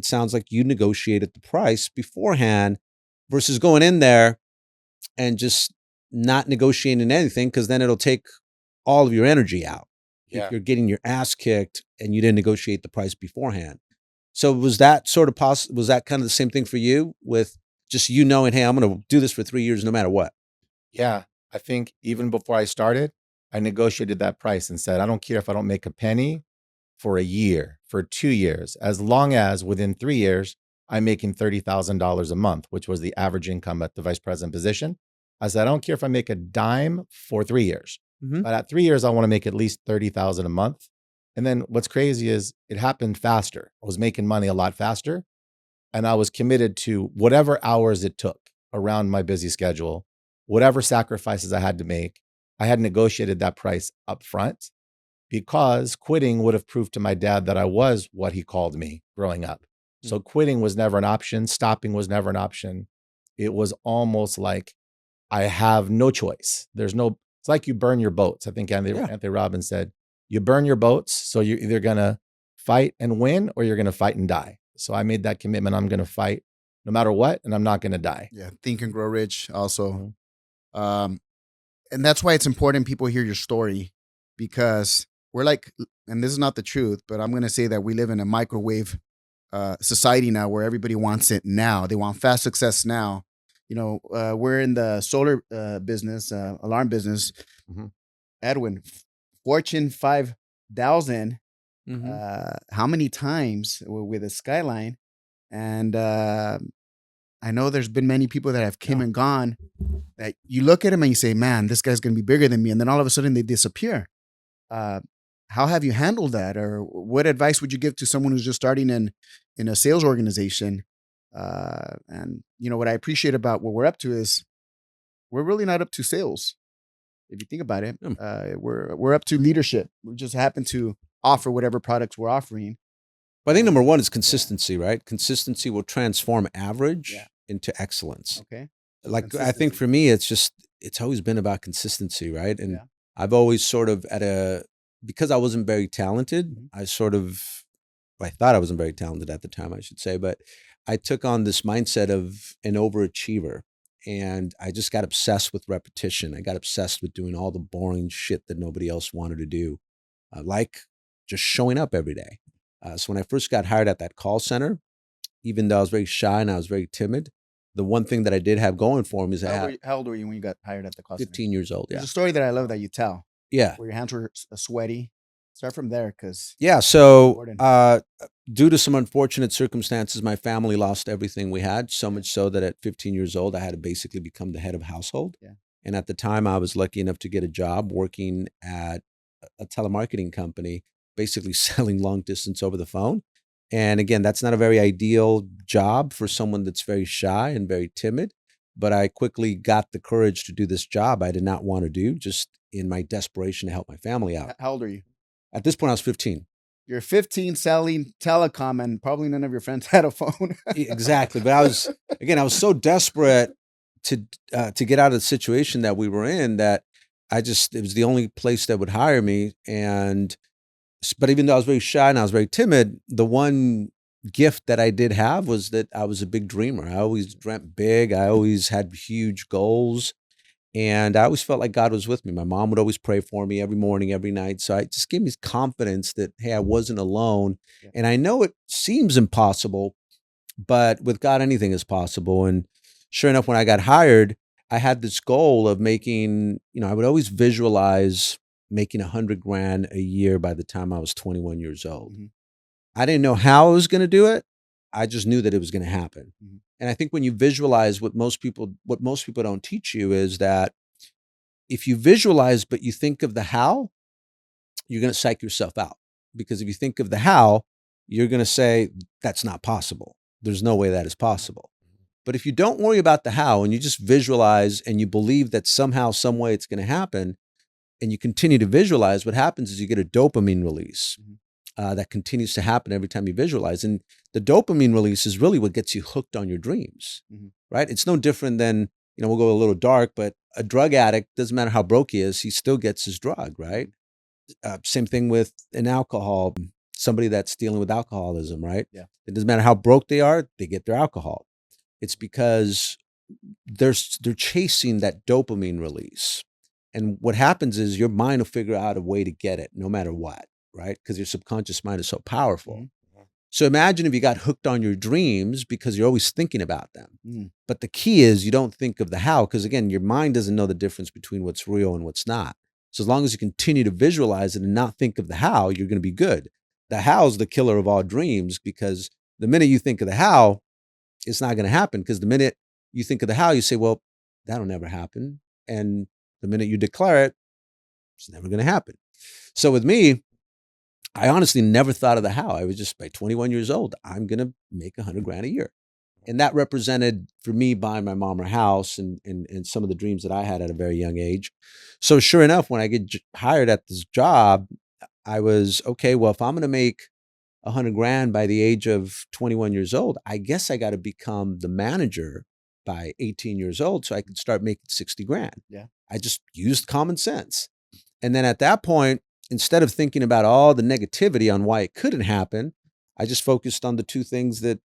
it sounds like you negotiated the price beforehand versus going in there and just not negotiating anything, because then it'll take all of your energy out if Yeah. you're getting your ass kicked and you didn't negotiate the price beforehand. So was that sort of was that kind of the same thing for you, with just you knowing, hey, I'm going to do this for 3 years no matter what? Yeah. I think even before I started, I negotiated that price and said, I don't care if I don't make a penny for a year, for 2 years, as long as within 3 years, I'm making $30,000 a month, which was the average income at the vice president position. I said, I don't care if I make a dime for 3 years, Mm-hmm. but at 3 years, I want to make at least 30,000 a month. And then what's crazy is it happened faster. I was making money a lot faster, and I was committed to whatever hours it took around my busy schedule, whatever sacrifices I had to make. I had negotiated that price up front, because quitting would have proved to my dad that I was what he called me growing up. So quitting was never an option. Stopping was never an option. It was almost like I have no choice. It's like you burn your boats. I think Anthony Robbins said, you burn your boats. So you're either going to fight and win, or you're going to fight and die. So I made that commitment. I'm going to fight no matter what, and I'm not going to die. Yeah. Think and Grow Rich also. And that's why it's important people hear your story, because we're like, and this is not the truth, but I'm going to say that we live in a microwave society now, where everybody wants it now. They want fast success now. We're in the solar business, alarm business. Mm-hmm. Edwin, Fortune 5,000. How many times with a Skyline? And I know there's been many people that have came and gone, that you look at him and you say, man, this guy's going to be bigger than me. And then all of a sudden they disappear. How have you handled that? Or what advice would you give to someone who's just starting in a sales organization? And what I appreciate about what we're up to is we're really not up to sales. If you think about it, we're up to leadership. We just happen to offer whatever products we're offering. But I think number one is consistency, right? Consistency will transform average into excellence. Okay. Like, I think for me, it's always been about consistency, right? And I've always sort of because I wasn't very talented, I thought I wasn't very talented at the time, I should say, but I took on this mindset of an overachiever, and I just got obsessed with repetition. I got obsessed with doing all the boring shit that nobody else wanted to do, like just showing up every day. So when I first got hired at that call center, even though I was very shy and I was very timid, the one thing that I did have going for me is how old were you when you got hired at the call center? 15 years old. There's a story that I love that you tell. Yeah. Where your hands were sweaty. Start from there, because so due to some unfortunate circumstances, my family lost everything we had, so much so that at 15 years old, I had to basically become the head of household. Yeah. And at the time, I was lucky enough to get a job working at a telemarketing company, basically selling long distance over the phone. And again, that's not a very ideal job for someone that's very shy and very timid. But I quickly got the courage to do this job I did not want to do, just in my desperation to help my family out. How old are you? At this point, I was 15. You're 15 selling telecom, and probably none of your friends had a phone. Exactly. But I was so desperate to get out of the situation that we were in, that it was the only place that would hire me. But even though I was very shy and I was very timid, the one gift that I did have was that I was a big dreamer. I always dreamt big. I always had huge goals. And I always felt like God was with me. My mom would always pray for me every morning, every night. So it just gave me confidence that, hey, I wasn't alone. Yeah. And I know it seems impossible, but with God, anything is possible. And sure enough, when I got hired, I had this goal of making, I would always visualize making $100,000 a year by the time I was 21 years old. Mm-hmm. I didn't know how I was going to do it. I just knew that it was going to happen. Mm-hmm. And I think when you visualize, what most people don't teach you is that if you visualize, but you think of the how, you're going to psych yourself out. Because if you think of the how, you're going to say, that's not possible. There's no way that is possible. But if you don't worry about the how and you just visualize and you believe that somehow, some way it's going to happen, and you continue to visualize, what happens is you get a dopamine release. Mm-hmm. That continues to happen every time you visualize. And the dopamine release is really what gets you hooked on your dreams, mm-hmm. right? It's no different than, we'll go a little dark, but a drug addict, doesn't matter how broke he is, he still gets his drug, right? Same thing with an alcohol. somebody that's dealing with alcoholism, right? Yeah. It doesn't matter how broke they are, they get their alcohol. It's because they're chasing that dopamine release. And what happens is your mind will figure out a way to get it no matter what, right? Because your subconscious mind is so powerful. Mm-hmm. So imagine if you got hooked on your dreams because you're always thinking about them. Mm. But the key is you don't think of the how, because again, your mind doesn't know the difference between what's real and what's not. So as long as you continue to visualize it and not think of the how, you're going to be good. The how is the killer of all dreams, because the minute you think of the how, it's not going to happen. Because the minute you think of the how, you say, well, that'll never happen. And the minute you declare it, it's never going to happen. So with me, I honestly never thought of the how. I was just, by 21 years old, I'm going to make $100,000 a year. And that represented for me buying my mom her house and some of the dreams that I had at a very young age. So sure enough, when I get hired at this job, I was, okay, well, if I'm going to make $100,000 by the age of 21 years old, I guess I got to become the manager by 18 years old so I could start making $60,000. Yeah. I just used common sense. And then at that point, instead of thinking about all the negativity on why it couldn't happen, I just focused on the two things that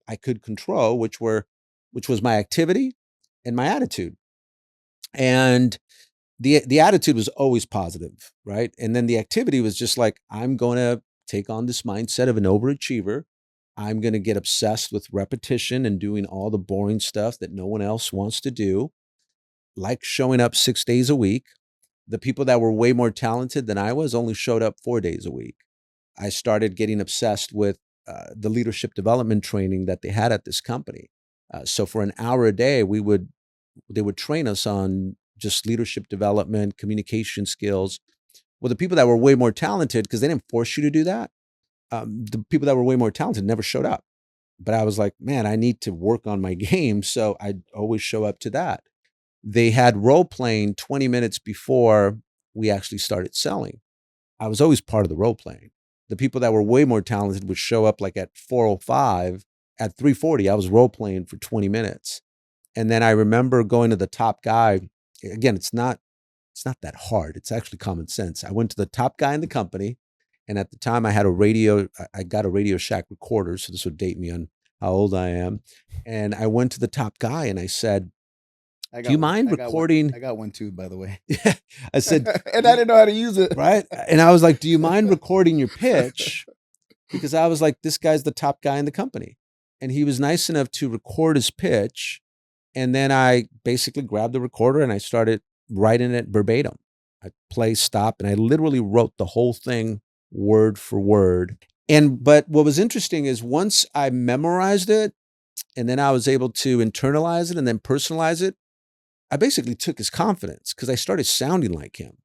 I could control, which was my activity and my attitude. And the attitude was always positive, right? And then the activity was just like, I'm going to take on this mindset of an overachiever. I'm going to get obsessed with repetition and doing all the boring stuff that no one else wants to do, like showing up 6 days a week. The people that were way more talented than I was only showed up 4 days a week. I started getting obsessed with the leadership development training that they had at this company. So for an hour a day, they would train us on just leadership development, communication skills. Well, the people that were way more talented, because they didn't force you to do that, the people that were way more talented never showed up. But I was like, man, I need to work on my game. So I'd always show up to that. They had role playing 20 minutes before we actually started selling. I was always part of the role playing. The people that were way more talented would show up like at 4:05. At 3:40, I was role playing for 20 minutes. And then I remember going to the top guy. Again, it's not that hard. It's actually common sense. I went to the top guy in the company. And at the time I got a Radio Shack recorder. So this would date me on how old I am. And I went to the top guy and I said, do you mind recording? I got one too, by the way. I said, and I didn't know how to use it. Right. And I was like, do you mind recording your pitch? Because I was like, this guy's the top guy in the company. And he was nice enough to record his pitch. And then I basically grabbed the recorder and I started writing it verbatim. I play, stop, and I literally wrote the whole thing word for word. But what was interesting is once I memorized it and then I was able to internalize it and then personalize it, I basically took his confidence because I started sounding like him.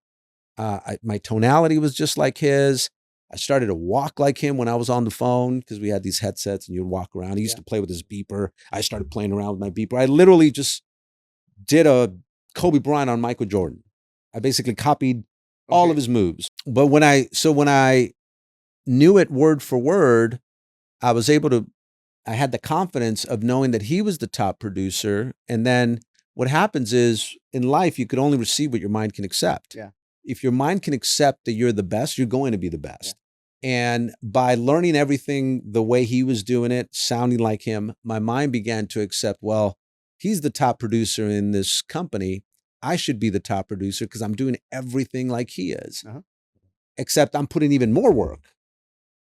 My tonality was just like his. I started to walk like him when I was on the phone because we had these headsets and you'd walk around. He used to play with his beeper. I started playing around with my beeper. I literally just did a Kobe Bryant on Michael Jordan. I basically copied all of his moves. But when I knew it word for word, I had the confidence of knowing that he was the top producer. And then what happens is in life, you could only receive what your mind can accept. Yeah. If your mind can accept that you're the best, you're going to be the best. Yeah. And by learning everything the way he was doing it, sounding like him, my mind began to accept, well, he's the top producer in this company. I should be the top producer because I'm doing everything like he is. Uh-huh. Except I'm putting even more work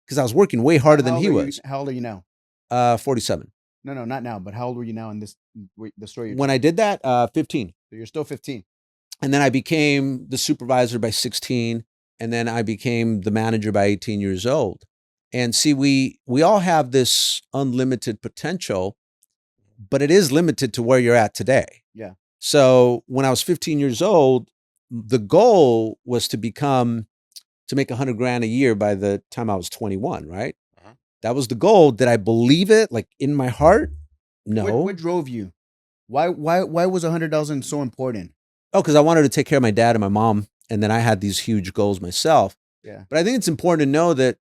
because I was working way harder than he was. How old are you now? 47. No, not now. But how old were you now in the story? When I did that, 15. So you're still 15. And then I became the supervisor by 16. And then I became the manager by 18 years old. And see, we all have this unlimited potential, but it is limited to where you're at today. Yeah. So when I was 15 years old, the goal was to make $100,000 a year by the time I was 21, right? Uh-huh. That was the goal. Did I believe it, like in my heart? No. What drove you? Why was 100,000 so important? Oh, because I wanted to take care of my dad and my mom, and then I had these huge goals myself. Yeah. But I think it's important to know that,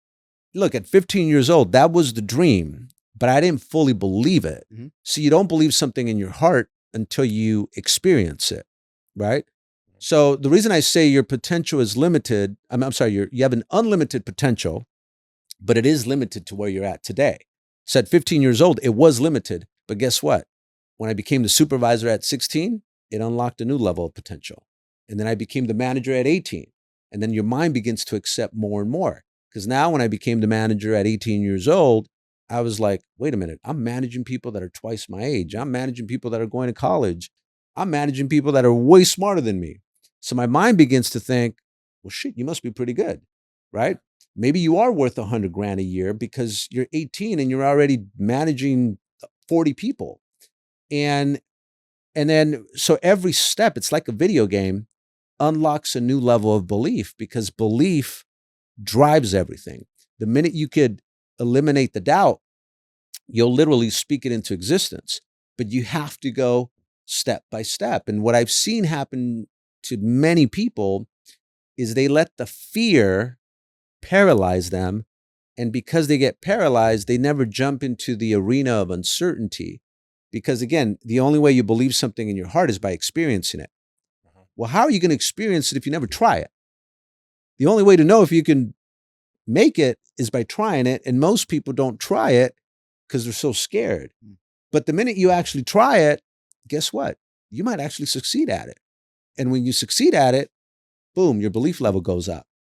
look, at 15 years old, that was the dream, but I didn't fully believe it. Mm-hmm. So you don't believe something in your heart until you experience it, right? So the reason I say your potential is limited, you have an unlimited potential, but it is limited to where you're at today. So at 15 years old, it was limited. But guess what? When I became the supervisor at 16, it unlocked a new level of potential. And then I became the manager at 18. And then your mind begins to accept more and more. Because now when I became the manager at 18 years old, I was like, wait a minute, I'm managing people that are twice my age. I'm managing people that are going to college. I'm managing people that are way smarter than me. So my mind begins to think, well, shit, you must be pretty good, right? Maybe you are worth $100,000 a year because you're 18 and you're already managing 40 people. And then, so every step, it's like a video game, unlocks a new level of belief, because belief drives everything. The minute you could eliminate the doubt, you'll literally speak it into existence. But you have to go step by step. And what I've seen happen to many people is they let the fear paralyze them. And because they get paralyzed, they never jump into the arena of uncertainty. Because again, the only way you believe something in your heart is by experiencing it. Well, how are you going to experience it if you never try it? The only way to know if you can make it is by trying it. And most people don't try it because they're so scared. But the minute you actually try it, guess what? You might actually succeed at it. And when you succeed at it, boom, your belief level goes up.